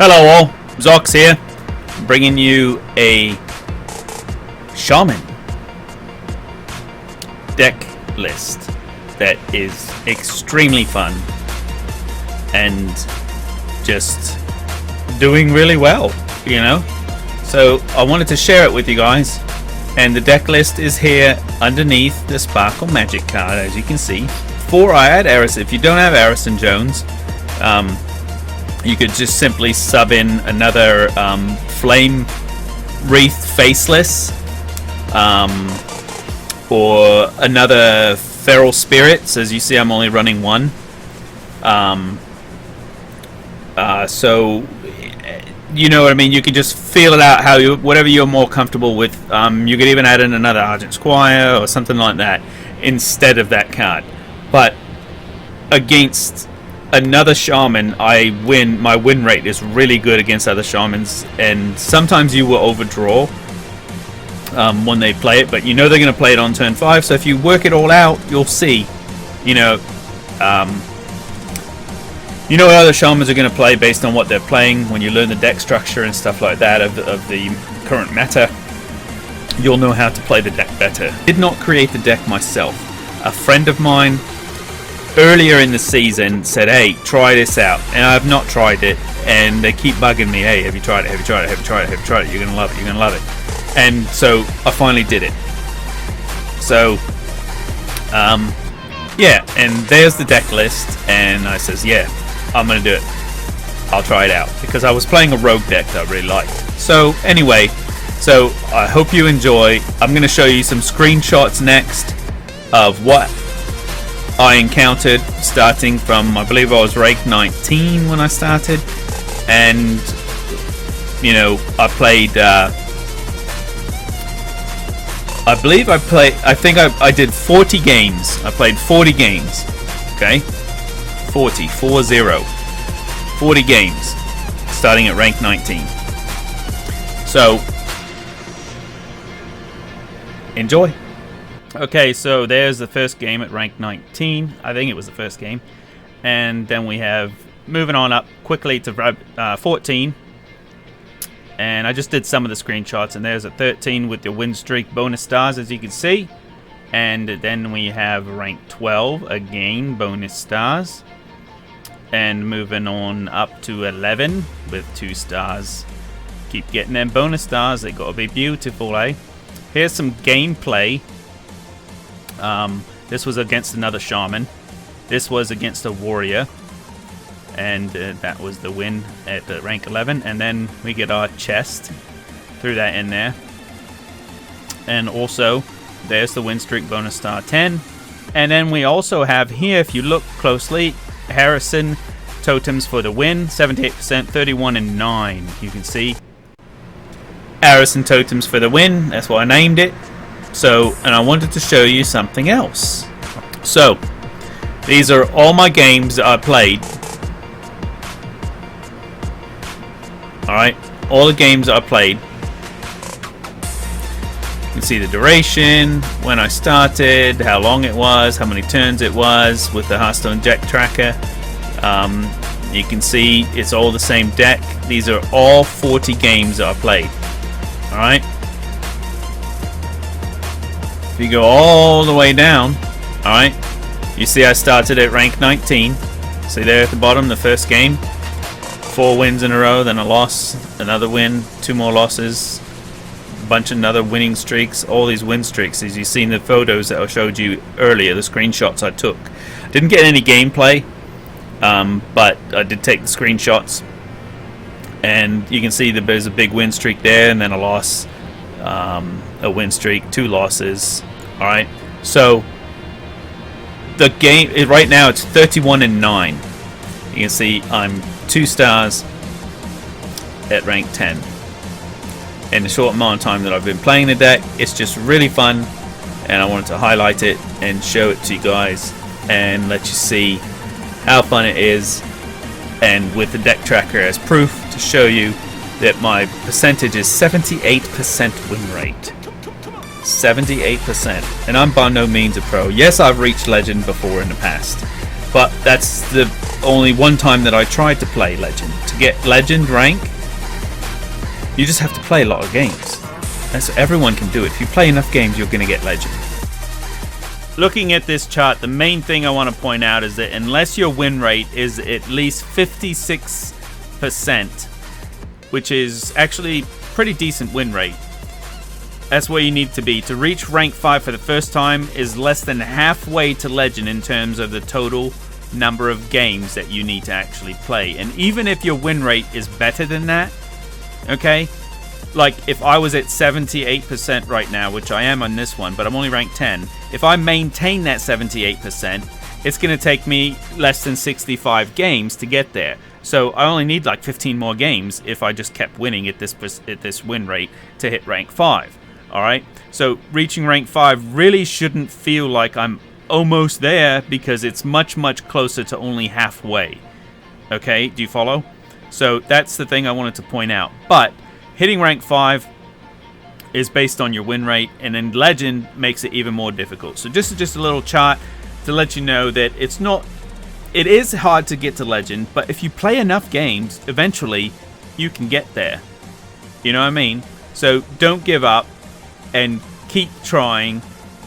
Hello all, Zox here, bringing you a Shaman deck list that is extremely fun and just doing really well, you know. So I wanted to share it with you guys, and the deck list is here underneath the Sparkle Magic card, as you can see. Before I add Eris, if you don't have Eris and Jones, you could just simply sub in another Flame Wreath Faceless, or another Feral Spirits. As you see, I'm only running one. So you know what I mean. You can just feel it out how you, whatever you're more comfortable with. You could even add in another Argent Squire or something like that instead of that card. But against another Shaman, my win rate is really good against other Shamans, and sometimes you will overdraw when they play it, but you know they're going to play it on turn 5, so if you work it all out, you'll see, you know what other Shamans are going to play based on what they're playing. When you learn the deck structure and stuff like that of the current meta, you'll know how to play the deck better. I did not create the deck myself. A friend of mine earlier in the season said, hey, try this out, and I have not tried it, and they keep bugging me, hey, have you tried it, have you tried it, have you tried it, have you tried it, you're gonna love it, you're gonna love it. And so I finally did it. So yeah, and there's the deck list, and I says, yeah, I'm gonna do it, I'll try it out, because I was playing a rogue deck that I really liked. So anyway, so I hope you enjoy. I'm gonna show you some screenshots next of what I encountered, starting from, I believe I was rank 19 when I started, and you know, I played I think I did 40 games. I played 40 games, okay, 40 games starting at rank 19. So enjoy. Okay, so there's the first game at rank 19. I think it was the first game. And then we have, moving on up quickly to 14. And I just did some of the screenshots, and there's a 13 with the win streak bonus stars, as you can see. And then we have rank 12, again, bonus stars. And moving on up to 11 with 2 stars. Keep getting them bonus stars, they gotta be beautiful, eh? Here's some gameplay. This was against another Shaman. This was against a Warrior, and that was the win at rank 11. And then we get our chest, threw that in there, and also there's the win streak bonus star 10. And then we also have here, if you look closely, Harrison totems for the win, 78%, 31 and 9. You can see Harrison totems for the win, that's what I named it. So, and I wanted to show you something else. So, these are all my games that I played. Alright, all the games that I played. You can see the duration, when I started, how long it was, how many turns it was with the Hearthstone deck tracker. You can see it's all the same deck. These are all 40 games that I played. Alright. If you go all the way down, alright, you see I started at rank 19. See there at the bottom, the first game. 4 wins in a row, then a loss, another win, 2 more losses, a bunch of another winning streaks, all these win streaks, as you've seen the photos that I showed you earlier, the screenshots I took. Didn't get any gameplay, but I did take the screenshots. And you can see that there's a big win streak there, and then a loss. A win streak, 2 losses. Alright, so the game right now it's 31 and 9. You can see I'm 2 stars at rank 10. In the short amount of time that I've been playing the deck, it's just really fun, and I wanted to highlight it and show it to you guys and let you see how fun it is, and with the deck tracker as proof to show you that my percentage is 78% win rate. 78%, and I'm by no means a pro. Yes, I've reached legend before in the past, but that's the only one time that I tried to play Legend. To get Legend rank, you just have to play a lot of games. Everyone can do it. If you play enough games, you're going to get Legend. Looking at this chart, the main thing I want to point out is that unless your win rate is at least 56%, which is actually pretty decent win rate, that's where you need to be. To reach rank 5 for the first time is less than halfway to Legend in terms of the total number of games that you need to actually play. And even if your win rate is better than that, okay, like if I was at 78% right now, which I am on this one, but I'm only ranked 10, if I maintain that 78%, it's going to take me less than 65 games to get there. So I only need like 15 more games if I just kept winning at this win rate to hit rank 5. Alright, so reaching rank 5 really shouldn't feel like I'm almost there, because it's much, much closer to only halfway. Okay, do you follow? So that's the thing I wanted to point out. But hitting rank 5 is based on your win rate, and then Legend makes it even more difficult. So just a little chart to let you know that it is hard to get to Legend, but if you play enough games, eventually you can get there. You know what I mean? So don't give up and keep trying.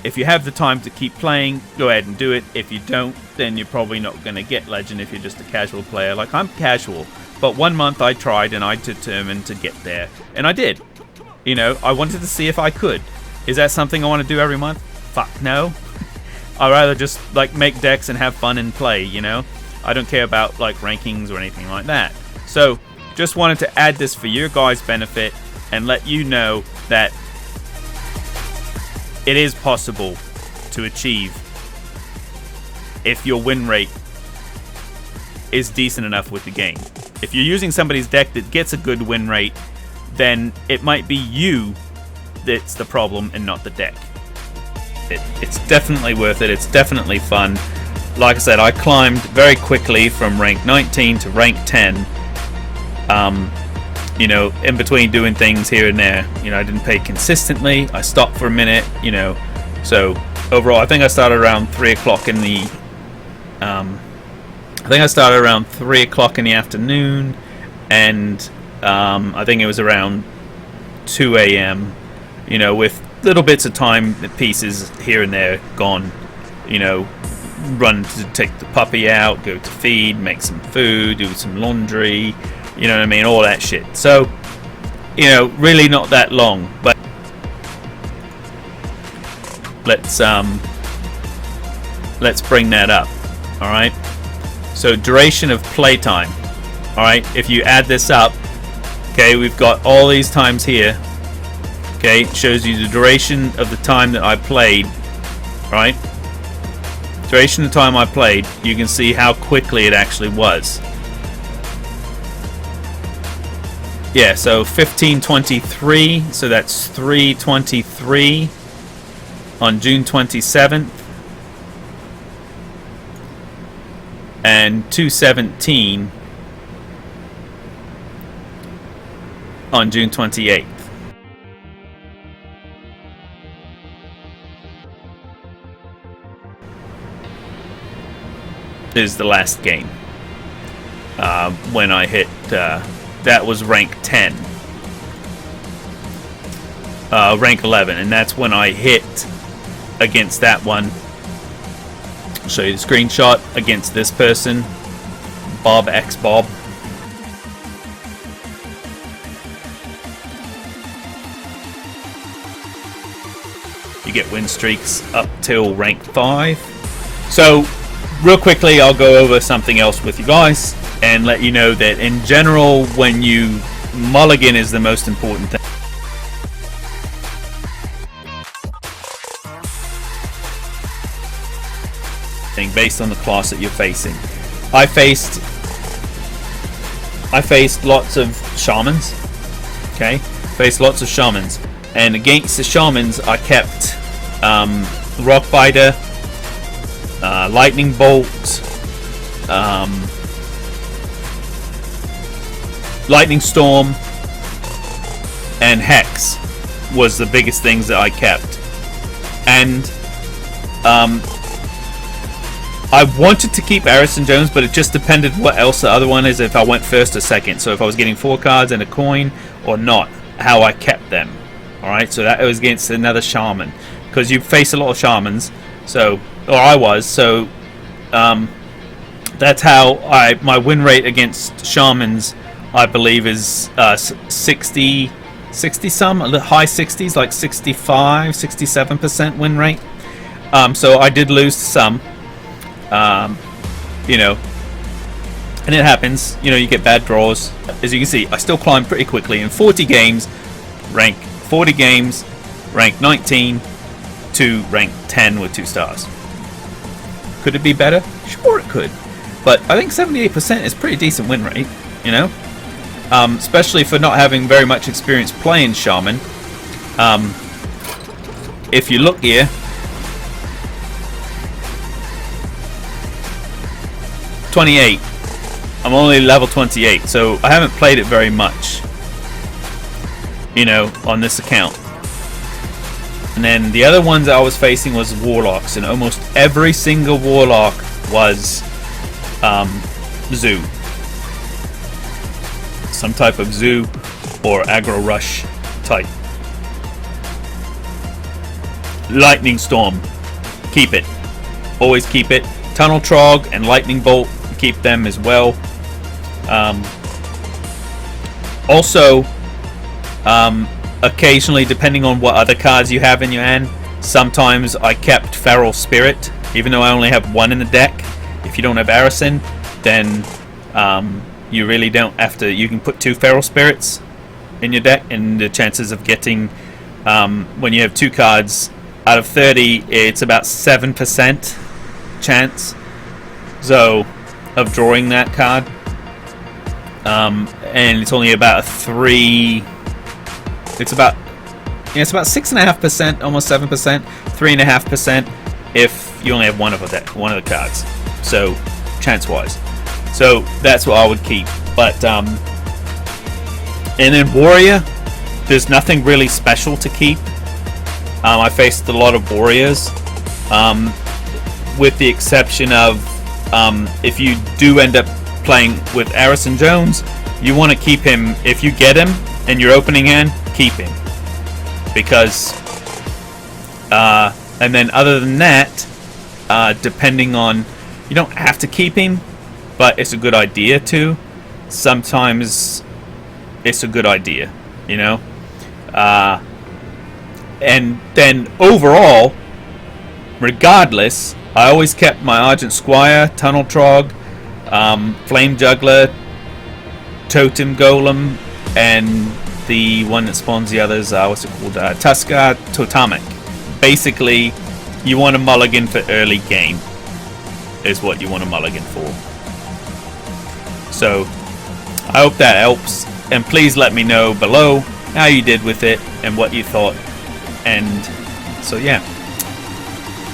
If you have the time to keep playing, go ahead and do it. If you don't, then you're probably not going to get Legend if you're just a casual player. Like, I'm casual, but 1 month I tried and I determined to get there, and I did. You know, I wanted to see if I could. Is that something I want to do every month? Fuck no. I'd rather just like make decks and have fun and play, you know? I don't care about like rankings or anything like that. So just wanted to add this for your guys' benefit and let you know that it is possible to achieve if your win rate is decent enough with the game. If you're using somebody's deck that gets a good win rate, then it might be you that's the problem and not the deck. It's definitely worth it. It's definitely fun. Like I said, I climbed very quickly from rank 19 to rank 10. You know, in between doing things here and there. You know, I didn't play consistently. I stopped for a minute, you know. So overall, I think I started around 3 o'clock in the afternoon, and I think it was around 2 a.m. You know, with little bits of time pieces here and there gone. You know, run to take the puppy out, go to feed, make some food, do some laundry. You know what I mean? All that shit. So, you know, really not that long. But let's bring that up. All right. So duration of playtime. All right. If you add this up, okay, we've got all these times here. Okay, it shows you the duration of the time that I played. All right. Duration of time I played. You can see how quickly it actually was. Yeah, so 1523, so that's 3:23 on June 27th, and 2:17 on June 28th. Is the last game when I hit. That was rank 10, rank 11, and that's when I hit against that one. I'll show you the screenshot against this person, Bob X Bob. You get win streaks up till rank 5. So, real quickly, I'll go over something else with you guys and let you know that in general, when you mulligan is the most important thing based on the class that you're facing. I faced lots of shamans. Okay, faced lots of shamans, and against the shamans, I kept rock biter, lightning bolt, lightning storm, and hex was the biggest things that I kept. And I wanted to keep Harrison Jones, but it just depended what else the other one is, if I went first or second. So if I was getting 4 cards and a coin or not, how I kept them. Alright, so that was against another Shaman. Because you face a lot of Shamans, so, or I was, so that's how my win rate against Shamans, I believe, is 60 some, high 60s, like 65, 67% win rate. So I did lose to some, you know, and it happens, you know, you get bad draws. As you can see, I still climb pretty quickly in 40 games, rank 40 games, rank 19 to rank 10 with 2 stars. Could it be better? Sure it could, but I think 78% is pretty decent win rate, you know, especially for not having very much experience playing Shaman. If you look here, 28. I'm only level 28, so I haven't played it very much, you know, on this account. And then the other ones I was facing was Warlocks, and almost every single Warlock was Zoo. Some type of Zoo or Aggro Rush type. Lightning Storm. Keep it. Always keep it. Tunnel Trog and Lightning Bolt. Keep them as well. Also, occasionally, depending on what other cards you have in your hand, sometimes I kept Feral Spirit, even though I only have 1 in the deck. If you don't have Arison, then you really don't have to. You can put 2 Feral Spirits in your deck, and the chances of getting, when you have 2 cards out of 30, it's about 7% chance of drawing that card. And it's only about a 3. It's about 6.5%, almost 7%, 3.5% if you only have one of the cards. So chance-wise, so that's what I would keep. But and then Warrior, there's nothing really special to keep. I faced a lot of Warriors, with the exception of if you do end up playing with Harrison Jones, you want to keep him. If you get him in your opening hand, keep him, because and then other than that, depending on, you don't have to keep him, but it's a good idea to. Sometimes it's a good idea, you know. And then overall, regardless, I always kept my Argent Squire, Tunnel Trog, Flame Juggler, Totem Golem, and the one that spawns the others, what's it called? Tuskar Totemic. Basically, you want to mulligan for early game, is what you want to mulligan for. So, I hope that helps, and please let me know below how you did with it and what you thought. And so yeah,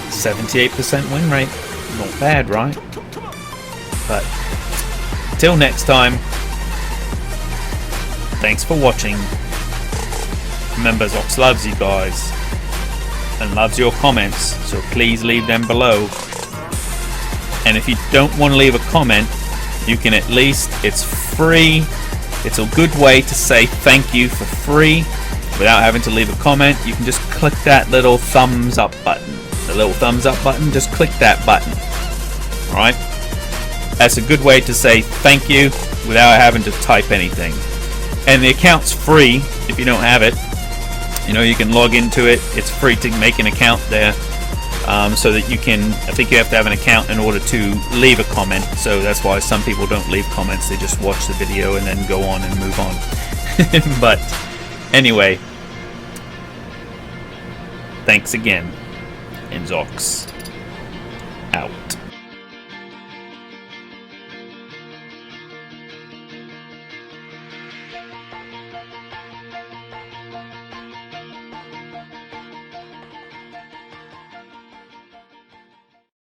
78% win rate, not bad, right? But till next time, thanks for watching. Remember, Zox loves you guys and loves your comments, so please leave them below. And if you don't want to leave a comment, you can at least, it's free, it's a good way to say thank you for free without having to leave a comment. You can just click that little thumbs up button. The little thumbs up button, just click that button. Alright? That's a good way to say thank you without having to type anything. And the account's free if you don't have it. You know, you can log into it. It's free to make an account there. So that you can, I think you have to have an account in order to leave a comment. So that's why some people don't leave comments. They just watch the video and then go on and move on. But anyway, thanks again. And Zox out.